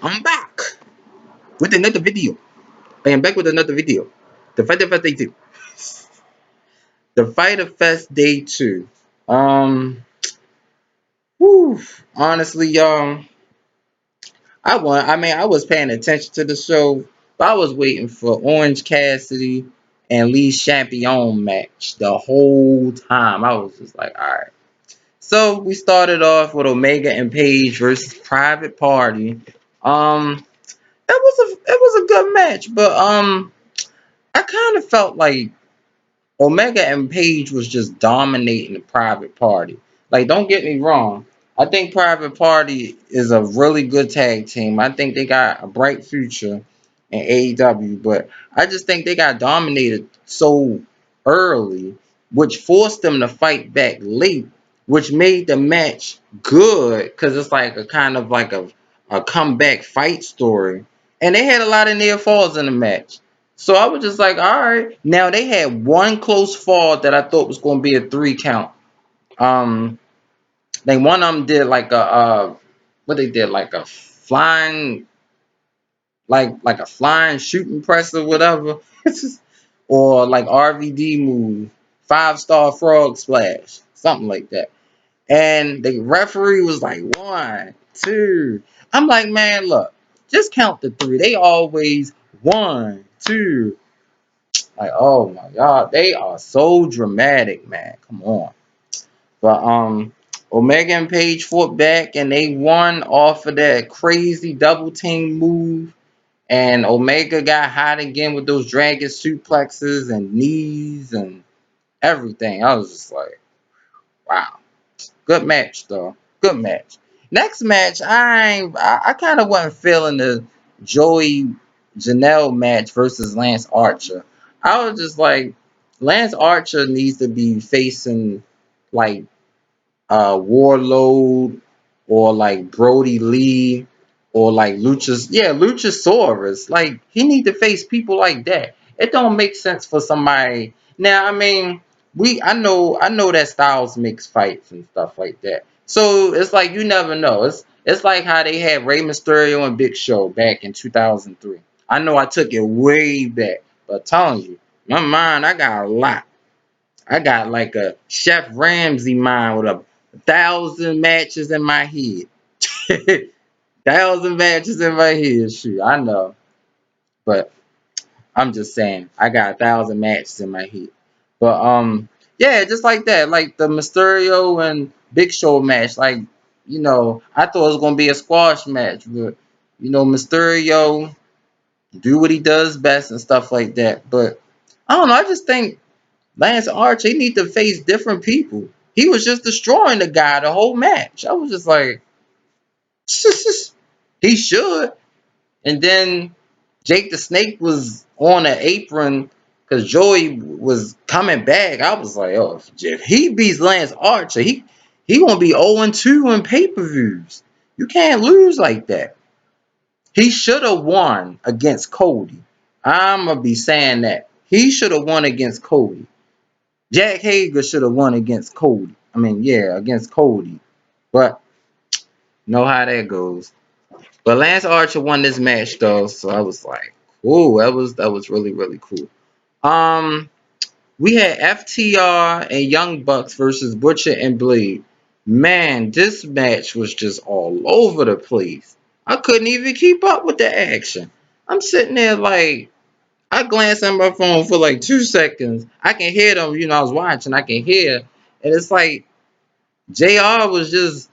I'm back with another video. I am back with another video. The Fighter Fest Day 2. The Fighter Fest Day 2. Um, whew, honestly, y'all, I was paying attention to the show, but I was waiting for Orange Cassidy and Lee Champion match the whole time. I was just like, all right. So we started off with Omega and Page versus Private Party. It was a good match, but I kind of felt like Omega and Page was just dominating the Private Party. Like, don't get me wrong. I think Private Party is a really good tag team. I think they got a bright future in AEW, but I just think they got dominated so early, which forced them to fight back late, which made the match good because it's like a kind of like a comeback fight story. And they had a lot of near falls in the match. So I was just like, all right. Now they had one close fall that I thought was going to be a 3 count. Um, they one of them did like what they did like a flying like a flying shooting press or whatever, or like RVD move, 5-star frog splash, something like that. And the referee was like 1, 2. I'm like, man, look, just count the 3. They always 1, 2. Like, oh my God, they are so dramatic, man. Come on. But Omega and Page fought back and they won off of that crazy double team move. And Omega got hot again with those dragon suplexes and knees and everything. I was just like, wow. Good match though. Good match. Next match, I kind of wasn't feeling the Joey Janelle match versus Lance Archer. I was just like, Lance Archer needs to be facing like Warlord or like Brody Lee or like Luchasaurus. Like he need to face people like that. It don't make sense for somebody. Now, I mean, I know that Styles makes fights and stuff like that. So it's like you never know. It's like how they had Rey Mysterio and Big Show back in 2003. I know I took it way back, but I'm telling you, my mind, I got a lot. I got like a Chef Ramsay mind with 1,000 matches in my head. 1,000 matches in my head. Shoot, I know. But I'm just saying, I got 1,000 matches in my head. But yeah, just like that. Like the Mysterio and Big Show match. Like, I thought it was gonna be a squash match, but Mysterio do what he does best and stuff like that. But I don't know, I just think Lance Archer, he need to face different people. He was just destroying the guy the whole match. I was just like, he should. And then Jake the Snake was on an apron because Joey was coming back. I was like, oh, if he beats Lance Archer, he gonna be 0-2 in pay-per-views. You can't lose like that. He should have won against Cody. I'm gonna be saying that. He should have won against Cody. Jack Hager should have won against Cody. I mean, yeah, against Cody. But know how that goes. But Lance Archer won this match though, so I was like, cool. That was really really cool. Um, we had FTR and Young Bucks versus Butcher and Blade. Man, this match was just all over the place. I couldn't even keep up with the action. I'm sitting there like, I glanced at my phone for like 2 seconds. I can hear them, I was watching, I can hear. And it's like JR was just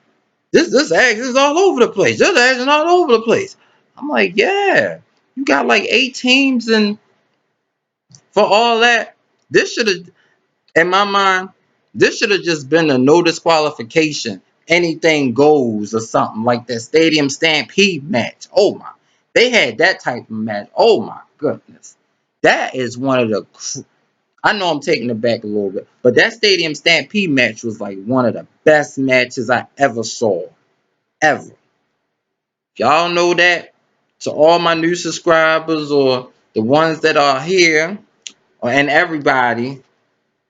this action is all over the place. This action all over the place. I'm like, yeah. You got like 8 teams and for all that, this should have in my mind, this should have just been a no disqualification. Anything goes or something like that Stadium Stampede match. Oh my. They had that type of match. Oh my goodness. That is one of the I know I'm taking it back a little bit, but that Stadium Stampede match was like one of the best matches I ever saw. Ever. Y'all know that. To all my new subscribers or the ones that are here, and everybody,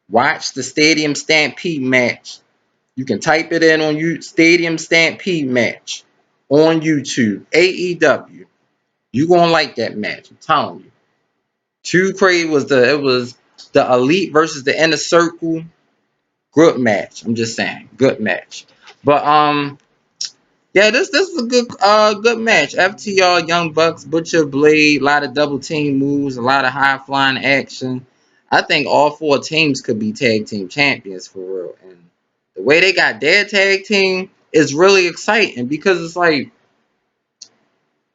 watch the Stadium Stampede match. You can type it in on you Stadium Stampede match. on YouTube. AEW. You gonna like that match? I'm telling you. Too crazy was the Elite versus the Inner Circle. Good match. I'm just saying, good match. But yeah, this is a good match. FTR, Young Bucks, Butcher Blade, a lot of double team moves, a lot of high flying action. I think all four teams could be tag team champions for real. And the way they got their tag team is really exciting because it's like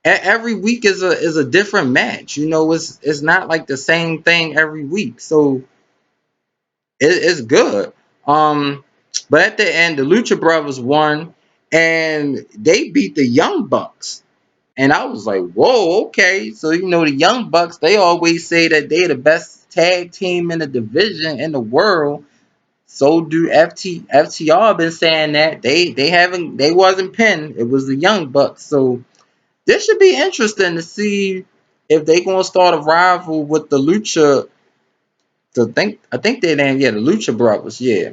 every week is a different match. You know, it's not like the same thing every week. So it's good. Um, but at the end, the Lucha Brothers won, and they beat the Young Bucks. And I was like, whoa, okay. So you know, the Young Bucks, they always say that they're the best tag team in the division in the world. So do FTR been saying that they wasn't pinned. It was the Young Bucks. So this should be interesting to see if they gonna start a rival with the Lucha. I think they name, yeah, the Lucha Brothers, yeah,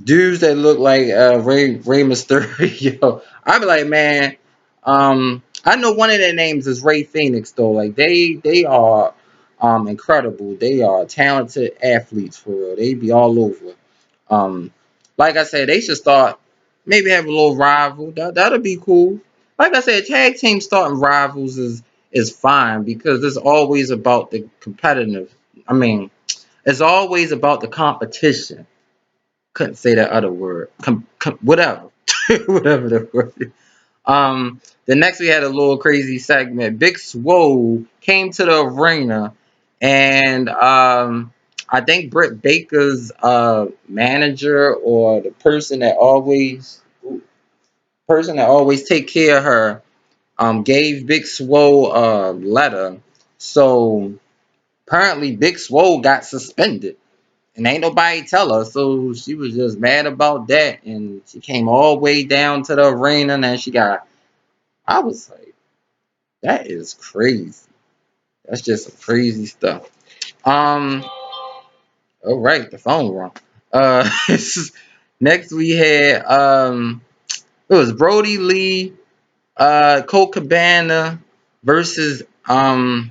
dudes that look like Ray Mysterio. I be like, man, I know one of their names is Ray Phoenix though. Like they are incredible. They are talented athletes for real. They be all over. Um, like I said, they should start maybe have a little rival. That'll be cool. Like I said, tag team starting rivals is fine because it's always about the competitive. I mean, it's always about the competition. Couldn't say that other word. Whatever, whatever the word is. The next we had a little crazy segment. Big Swole came to the arena, and I think Britt Baker's manager or the person that always take care of her gave Big Swole a letter. So apparently Big Swole got suspended. And ain't nobody tell her, so she was just mad about that, and she came all the way down to the arena, and then she got. I was like, that is crazy. That's just some crazy stuff. Um, all right, the phone rung. Uh, next we had it was Brody Lee, Colt Cabana versus I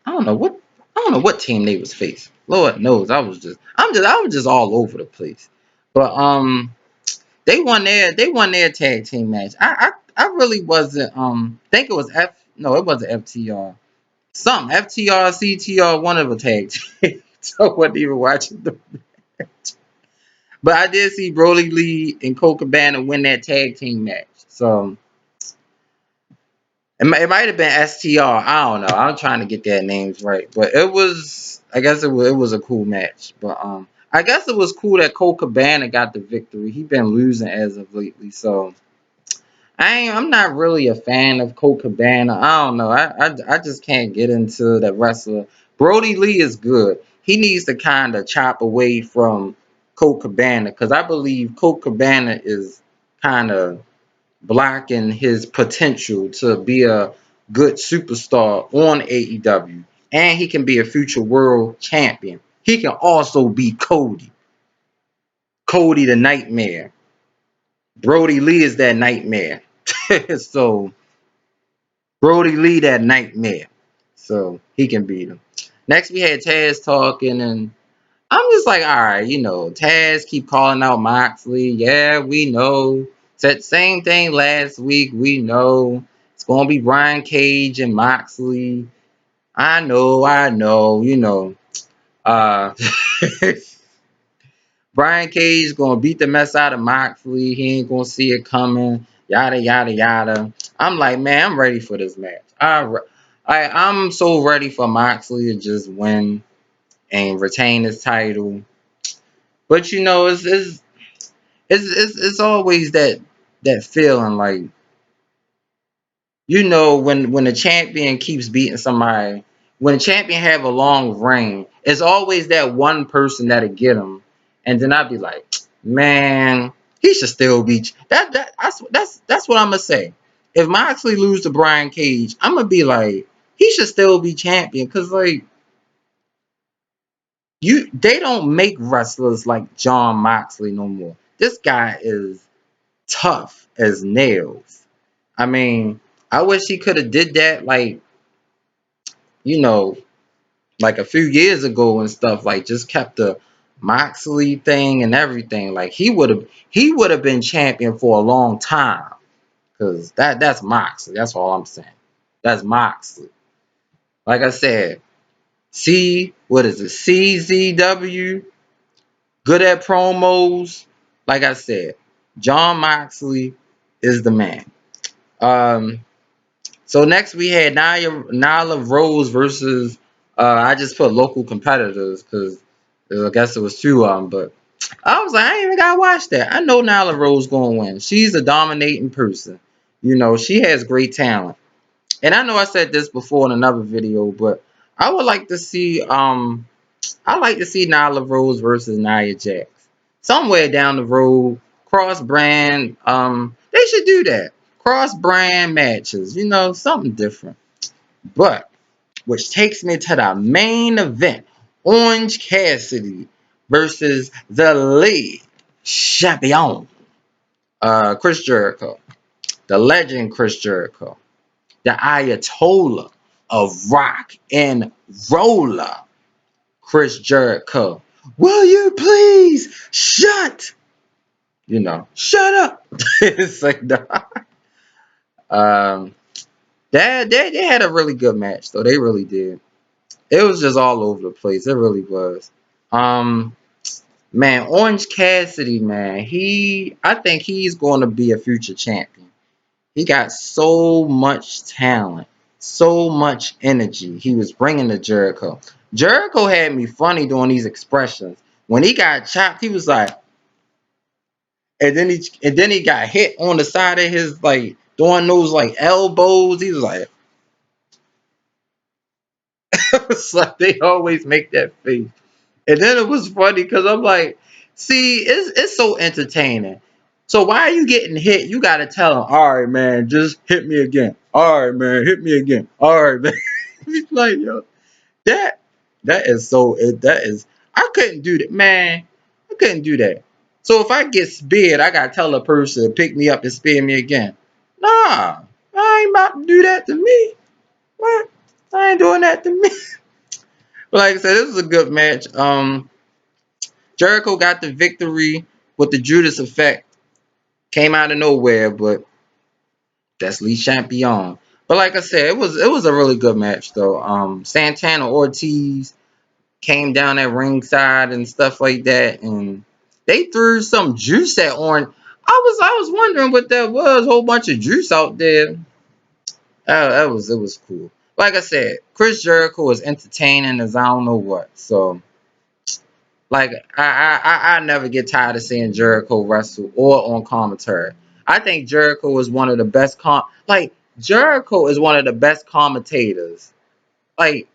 don't know what team they was facing. Lord knows, I was just all over the place. But they won their tag team match. I really wasn't think it was it wasn't FTR. Some FTR, CTR, one of a tag team. So I wasn't even watching them. But I did see Brody Lee and Colt Cabana win that tag team match. So it might have been STR. I don't know. I'm trying to get their names right. But it was I guess it was a cool match. But I guess it was cool that Colt Cabana got the victory. He been losing as of lately. So I'm not really a fan of Colt Cabana. I don't know. I just can't get into that wrestler. Brody Lee is good. He needs to kind of chop away from Colt Cabana because I believe Colt Cabana is kind of blocking his potential to be a good superstar on AEW. And he can be a future world champion. He can also be Cody. Cody the Nightmare. Brody Lee is that nightmare. So Brody Lee that nightmare. So he can beat him. Next we had Taz talking and I'm just like, all right, you know, Taz keep calling out Moxley. Yeah, we know. Said same thing last week. We know. It's gonna be Brian Cage and Moxley. I know, you know. Uh Brian Cage gonna beat the mess out of Moxley. He ain't gonna see it coming. Yada yada yada. I'm like, man, I'm ready for this match. I'm so ready for Moxley to just win and retain his title. But you know, it's always that feeling like you know when a champion keeps beating somebody, when a champion have a long reign, it's always that one person that'll get him, and then I'd be like, man, he should still be that's what I'm gonna say. If Moxley lose to Brian Cage, I'm gonna be like, he should still be champion because like they don't make wrestlers like John Moxley no more. This guy is. tough as nails. I mean, I wish he could have did that like, you know, like a few years ago and stuff, like just kept the Moxley thing and everything. Like he would have been champion for a long time. Cause that's Moxley. That's all I'm saying. That's Moxley. Like I said, what is it? CZW, good at promos. Like I said, John Moxley is the man. Um, so next we had Nyla Rose versus I just put local competitors because I guess it was two of them, but I was like, I ain't even gotta watch that. I know Nyla Rose gonna win. She's a dominating person. She has great talent. And I know I said this before in another video, but I would like to see I like to see Nyla Rose versus Nia Jax. Somewhere down the road, cross brand, they should do that. Cross brand matches, something different. But which takes me to the main event. Orange Cassidy versus the lead champion. Chris Jericho. The legend Chris Jericho. The Ayatollah of rock and roller. Chris Jericho. Will you please shut up. It's like um they had a really good match though. They really did. It was just all over the place. It really was. Um Man, Orange Cassidy, man, I think he's going to be a future champion. He got so much talent, so much energy. He was bringing to Jericho. Jericho had me funny doing these expressions. When he got chopped, he was like, and then he got hit on the side of his like doing those like elbows. He was like, it's like they always make that face. And then it was funny because I'm like, see, it's so entertaining. So why are you getting hit? You gotta tell him, all right, man, just hit me again. All right, man, hit me again. All right, man. He's like, yo, that that is so that is I couldn't do that, man. I couldn't do that. So if I get speared, I gotta tell a person to pick me up and spear me again. Nah, I ain't about to do that to me. What? I ain't doing that to me. But like I said, this was a good match. Jericho got the victory with the Judas effect. Came out of nowhere, but that's Lee Champion. But like I said, it was a really good match though. Santana Ortiz came down at ringside and stuff like that, and they threw some juice at Orange. I was wondering what that was. A whole bunch of juice out there. It was cool. Like I said, Chris Jericho is entertaining as I don't know what. So like I never get tired of seeing Jericho wrestle or on commentary. I think Jericho is one of the best Jericho is one of the best commentators. Like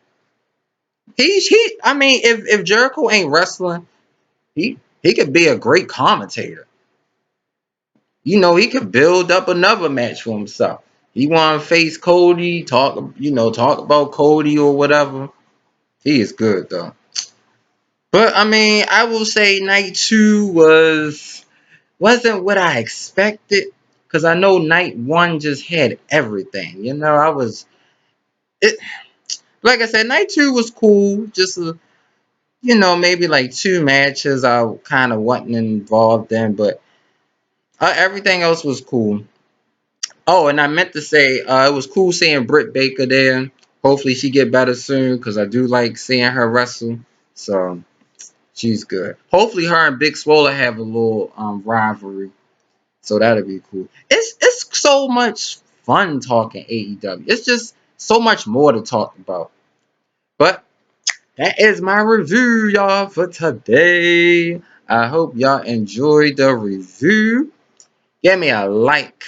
I mean if Jericho ain't wrestling, he could be a great commentator. He could build up another match for himself. He want to face Cody, talk about Cody or whatever. He is good though. But I mean, I will say night two wasn't what I expected because I know night one just had everything. I was it like I said, night two was cool. Just maybe like two matches I kind of wasn't involved in, but everything else was cool. Oh, and I meant to say it was cool seeing Britt Baker there. Hopefully she get better soon because I do like seeing her wrestle. So she's good. Hopefully her and Big Swoller have a little rivalry. So that'll be cool. It's so much fun talking AEW. It's just so much more to talk about. But that is my review, y'all, for today. I hope y'all enjoyed the review. Give me a like.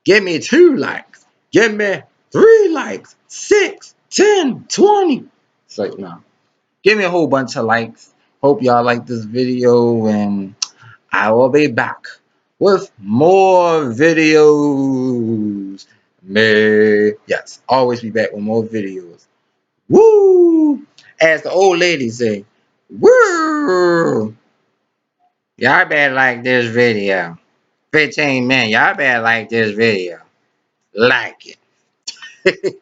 Give me 2 likes. Give me 3 likes. 6, 10, 20. It's like, no. Give me a whole bunch of likes. Hope y'all like this video, and I will be back with more videos. Yes, always be back with more videos. Woo! As the old lady say, woo! Y'all better like this video. 15 man. Y'all better like this video. Like it.